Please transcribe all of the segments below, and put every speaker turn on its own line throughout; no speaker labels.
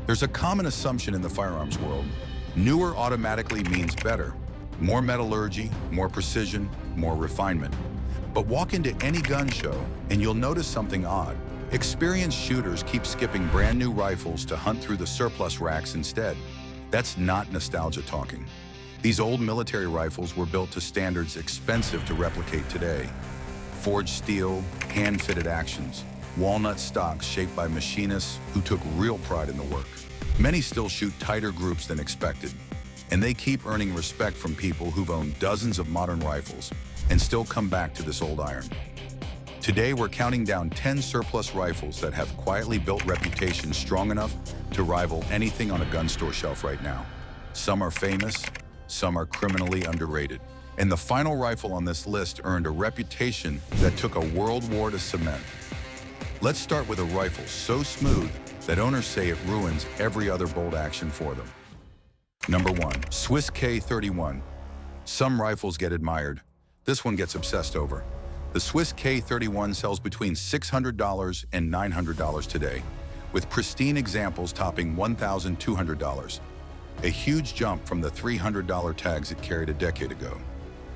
There's a common assumption in the firearms world. Newer automatically means better. More metallurgy, more precision, more refinement. But walk into any gun show and you'll notice something odd. Experienced shooters keep skipping brand new rifles to hunt through the surplus racks instead. That's not nostalgia talking. These old military rifles were built to standards expensive to replicate today. Forged steel, hand-fitted actions, walnut stocks shaped by machinists who took real pride in the work. Many still shoot tighter groups than expected, and they keep earning respect from people who've owned dozens of modern rifles and still come back to this old iron. Today, we're counting down 10 surplus rifles that have quietly built reputations strong enough to rival anything on a gun store shelf right now. Some are famous, some are criminally underrated. And the final rifle on this list earned a reputation that took a world war to cement. Let's start with a rifle so smooth that owners say it ruins every other bolt action for them. Number 1, Swiss K31. Some rifles get admired. This one gets obsessed over. The Swiss K31 sells between $600 and $900 today, with pristine examples topping $1,200. A huge jump from the $300 tags it carried a decade ago.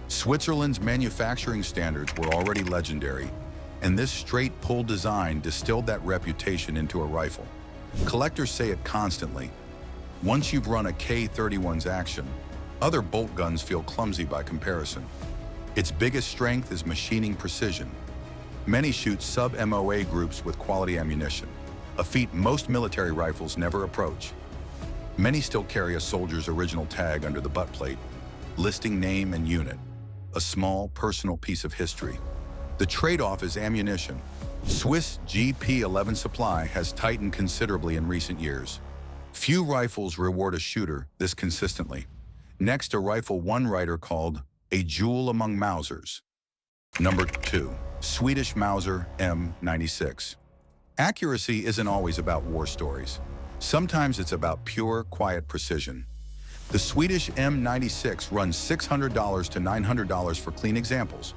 Switzerland's manufacturing standards were already legendary, and this straight pull design distilled that reputation into a rifle. Collectors say it constantly. Once you've run a K31's action, other bolt guns feel clumsy by comparison. Its biggest strength is machining precision. Many shoot sub-MOA groups with quality ammunition, a feat most military rifles never approach. Many still carry a soldier's original tag under the butt plate, listing name and unit, a small personal piece of history. The trade-off is ammunition. Swiss GP11 supply has tightened considerably in recent years. Few rifles reward a shooter this consistently. Next, a rifle one writer called a jewel among Mausers. Number 2, Swedish Mauser M96. Accuracy isn't always about war stories. Sometimes it's about pure, quiet precision. The Swedish M96 runs $600 to $900 for clean examples,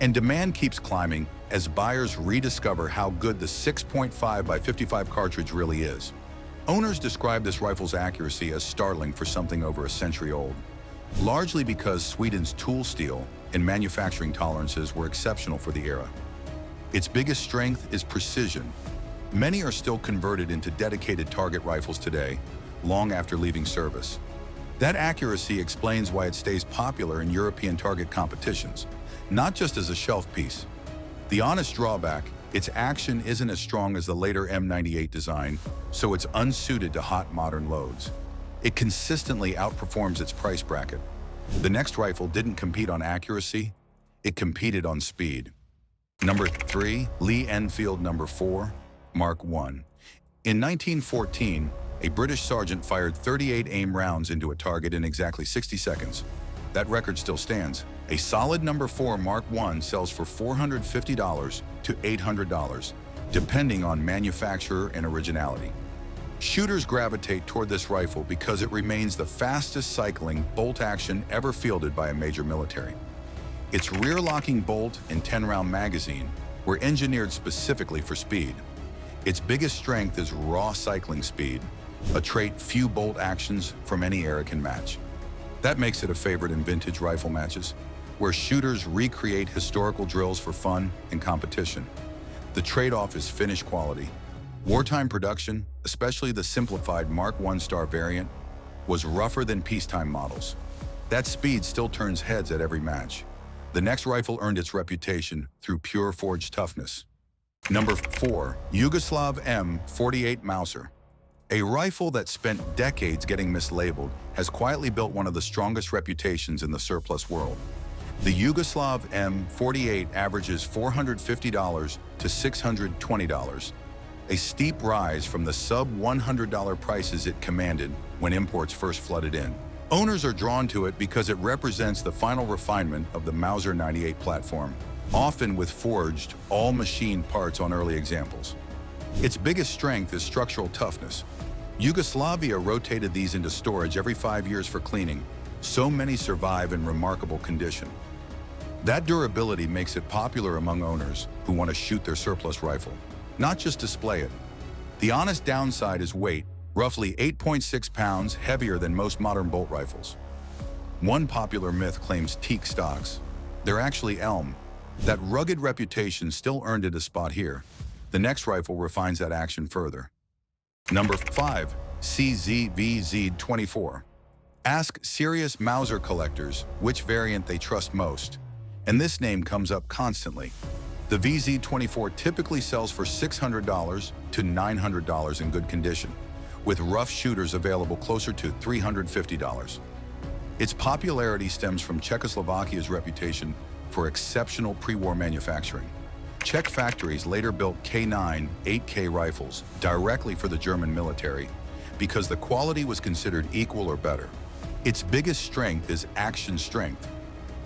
and demand keeps climbing as buyers rediscover how good the 6.5 by 55 cartridge really is. Owners describe this rifle's accuracy as startling for something over a century old, largely because Sweden's tool steel and manufacturing tolerances were exceptional for the era. Its biggest strength is precision. Many are still converted into dedicated target rifles today, long after leaving service. That accuracy explains why it stays popular in European target competitions, not just as a shelf piece. The honest drawback, its action isn't as strong as the later M98 design, so it's unsuited to hot modern loads. It consistently outperforms its price bracket. The next rifle didn't compete on accuracy, it competed on speed. Number 3, Lee-Enfield number 4, Mark I. In 1914, a British sergeant fired 38 aim rounds into a target in exactly 60 seconds. That record still stands. A solid number 4 Mark I sells for $450 to $800, depending on manufacturer and originality. Shooters gravitate toward this rifle because it remains the fastest cycling bolt action ever fielded by a major military. Its rear-locking bolt and 10-round magazine were engineered specifically for speed. Its biggest strength is raw cycling speed, a trait few bolt actions from any era can match. That makes it a favorite in vintage rifle matches, where shooters recreate historical drills for fun and competition. The trade-off is finish quality. Wartime production, especially the simplified Mark I Star variant, was rougher than peacetime models. That speed still turns heads at every match. The next rifle earned its reputation through pure forged toughness. Number 4, Yugoslav M48 Mauser. A rifle that spent decades getting mislabeled has quietly built one of the strongest reputations in the surplus world. The Yugoslav M48 averages $450 to $620, a steep rise from the sub-$100 prices it commanded when imports first flooded in. Owners are drawn to it because it represents the final refinement of the Mauser 98 platform, often with forged, all-machine parts on early examples. Its biggest strength is structural toughness. Yugoslavia rotated these into storage every 5 years for cleaning. So many survive in remarkable condition. That durability makes it popular among owners who want to shoot their surplus rifle, not just display it. The honest downside is weight. roughly 8.6 pounds heavier than most modern bolt rifles. One popular myth claims teak stocks. They're actually elm. That rugged reputation still earned it a spot here. The next rifle refines that action further. Number 5. CZ-VZ-24. Ask serious Mauser collectors which variant they trust most, and this name comes up constantly. The VZ-24 typically sells for $600 to $900 in good condition, with rough shooters available closer to $350. Its popularity stems from Czechoslovakia's reputation for exceptional pre-war manufacturing. Czech factories later built K9 8K rifles directly for the German military because the quality was considered equal or better. Its biggest strength is action strength.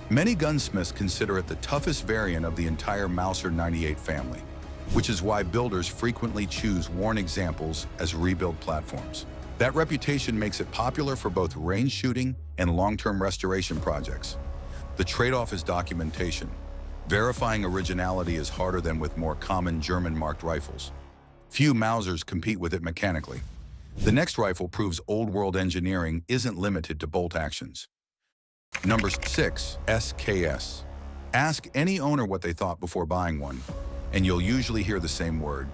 Many gunsmiths consider it the toughest variant of the entire Mauser 98 family, which is why builders frequently choose worn examples as rebuild platforms. That reputation makes it popular for both range shooting and long-term restoration projects. The trade-off is documentation. Verifying originality is harder than with more common German-marked rifles. Few Mausers compete with it mechanically. The next rifle proves old-world engineering isn't limited to bolt actions. Number 6. SKS. Ask any owner what they thought before buying one, and you'll usually hear the same word: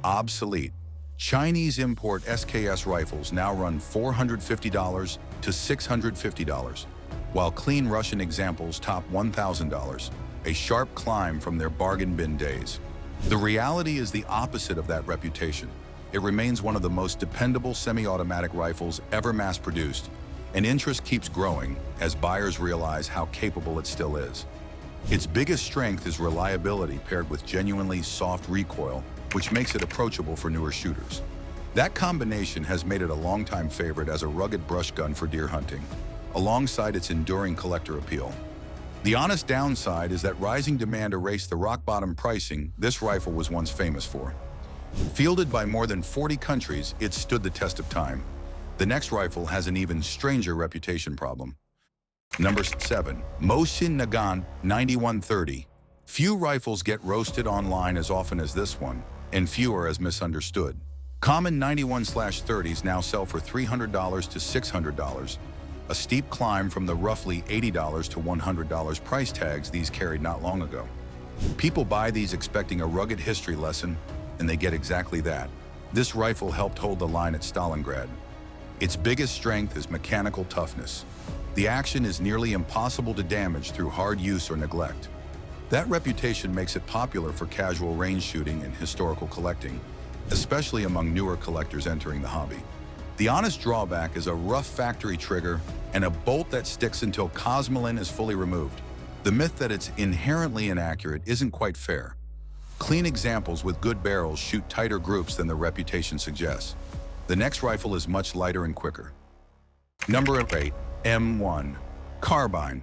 obsolete. Chinese import SKS rifles now run $450 to $650, while clean Russian examples top $1,000, a sharp climb from their bargain bin days. The reality is the opposite of that reputation. It remains one of the most dependable semi-automatic rifles ever mass-produced, and interest keeps growing as buyers realize how capable it still is. Its biggest strength is reliability paired with genuinely soft recoil, which makes it approachable for newer shooters. That combination has made it a longtime favorite as a rugged brush gun for deer hunting, alongside its enduring collector appeal. The honest downside is that rising demand erased the rock-bottom pricing this rifle was once famous for. Fielded by more than 40 countries, it stood the test of time. The next rifle has an even stranger reputation problem. Number 7. Mosin-Nagant 9130. Few rifles get roasted online as often as this one, and fewer as misunderstood. Common 91/30s now sell for $300 to $600, a steep climb from the roughly $80 to $100 price tags these carried not long ago. People buy these expecting a rugged history lesson, and they get exactly that. This rifle helped hold the line at Stalingrad. Its biggest strength is mechanical toughness. The action is nearly impossible to damage through hard use or neglect. That reputation makes it popular for casual range shooting and historical collecting, especially among newer collectors entering the hobby. The honest drawback is a rough factory trigger and a bolt that sticks until cosmolin is fully removed. The myth that it's inherently inaccurate isn't quite fair. Clean examples with good barrels shoot tighter groups than the reputation suggests. The next rifle is much lighter and quicker. Number 8. M1 Carbine.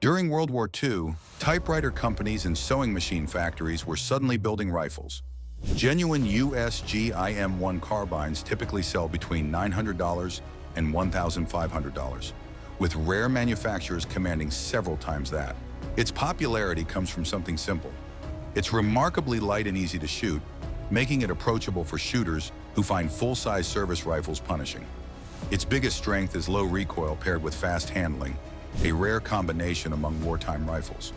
During World War II, typewriter companies and sewing machine factories were suddenly building rifles. Genuine USG M1 carbines typically sell between $900 and $1,500, with rare manufacturers commanding several times that. Its popularity comes from something simple. It's remarkably light and easy to shoot, making it approachable for shooters who find full-size service rifles punishing. Its biggest strength is low recoil paired with fast handling, a rare combination among wartime rifles.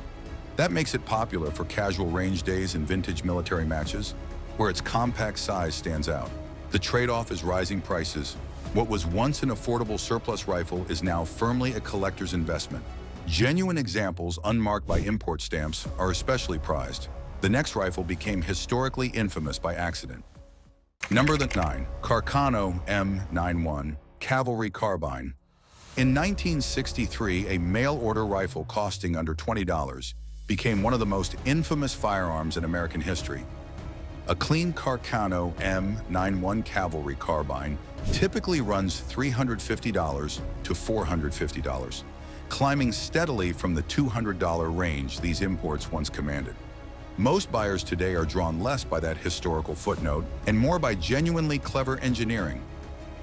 That makes it popular for casual range days and vintage military matches, where its compact size stands out. The trade-off is rising prices. What was once an affordable surplus rifle is now firmly a collector's investment. Genuine examples unmarked by import stamps are especially prized. The next rifle became historically infamous by accident. Number 9. Carcano M91 Cavalry Carbine. In 1963, a mail-order rifle costing under $20 became one of the most infamous firearms in American history. A clean Carcano M91 Cavalry Carbine typically runs $350 to $450, climbing steadily from the $200 range these imports once commanded. Most buyers today are drawn less by that historical footnote and more by genuinely clever engineering.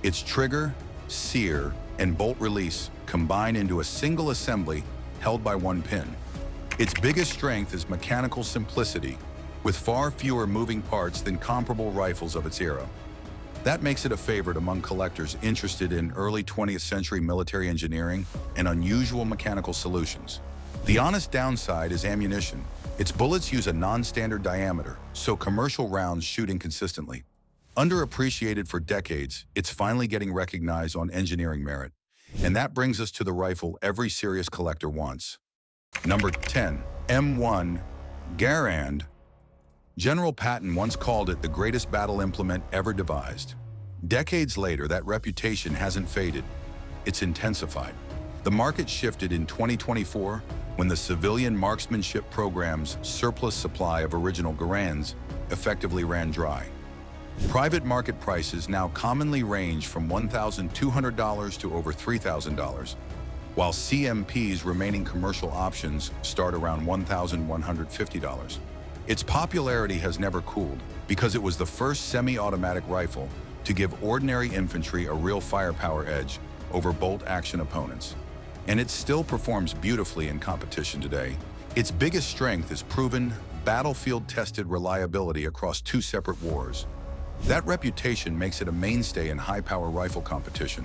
Its trigger, sear, and bolt release combine into a single assembly held by one pin. Its biggest strength is mechanical simplicity, with far fewer moving parts than comparable rifles of its era. That makes it a favorite among collectors interested in early 20th century military engineering and unusual mechanical solutions. The honest downside is ammunition. Its bullets use a non-standard diameter, so commercial rounds shoot inconsistently. Underappreciated for decades, it's finally getting recognized on engineering merit. And that brings us to the rifle every serious collector wants. Number 10, M1 Garand. General Patton once called it the greatest battle implement ever devised. Decades later, that reputation hasn't faded. It's intensified. The market shifted in 2024 when the civilian marksmanship program's surplus supply of original Garands effectively ran dry. Private market prices now commonly range from $1,200 to over $3,000, while CMP's remaining commercial options start around $1,150. Its popularity has never cooled because it was the first semi-automatic rifle to give ordinary infantry a real firepower edge over bolt-action opponents. And it still performs beautifully in competition today. Its biggest strength is proven, battlefield-tested reliability across 2 separate wars. That reputation makes it a mainstay in high-power rifle competition,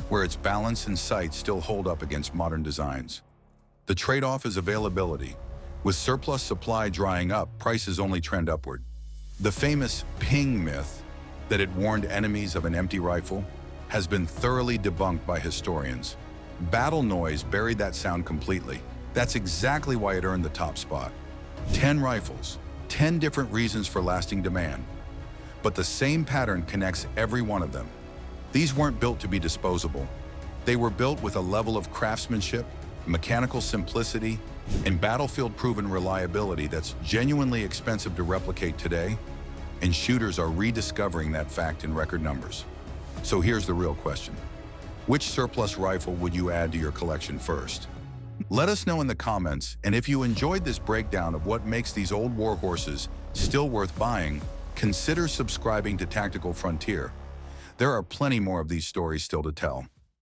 where its balance and sight still hold up against modern designs. The trade-off is availability. With surplus supply drying up, prices only trend upward. The famous ping myth that it warned enemies of an empty rifle has been thoroughly debunked by historians. Battle noise buried that sound completely. That's exactly why it earned the top spot. 10 rifles, 10 different reasons for lasting demand. But the same pattern connects every one of them. These weren't built to be disposable. They were built with a level of craftsmanship, mechanical simplicity, and battlefield-proven reliability that's genuinely expensive to replicate today, and shooters are rediscovering that fact in record numbers. So here's the real question. Which surplus rifle would you add to your collection first? Let us know in the comments, and if you enjoyed this breakdown of what makes these old war horses still worth buying, consider subscribing to Tactical Frontier. There are plenty more of these stories still to tell.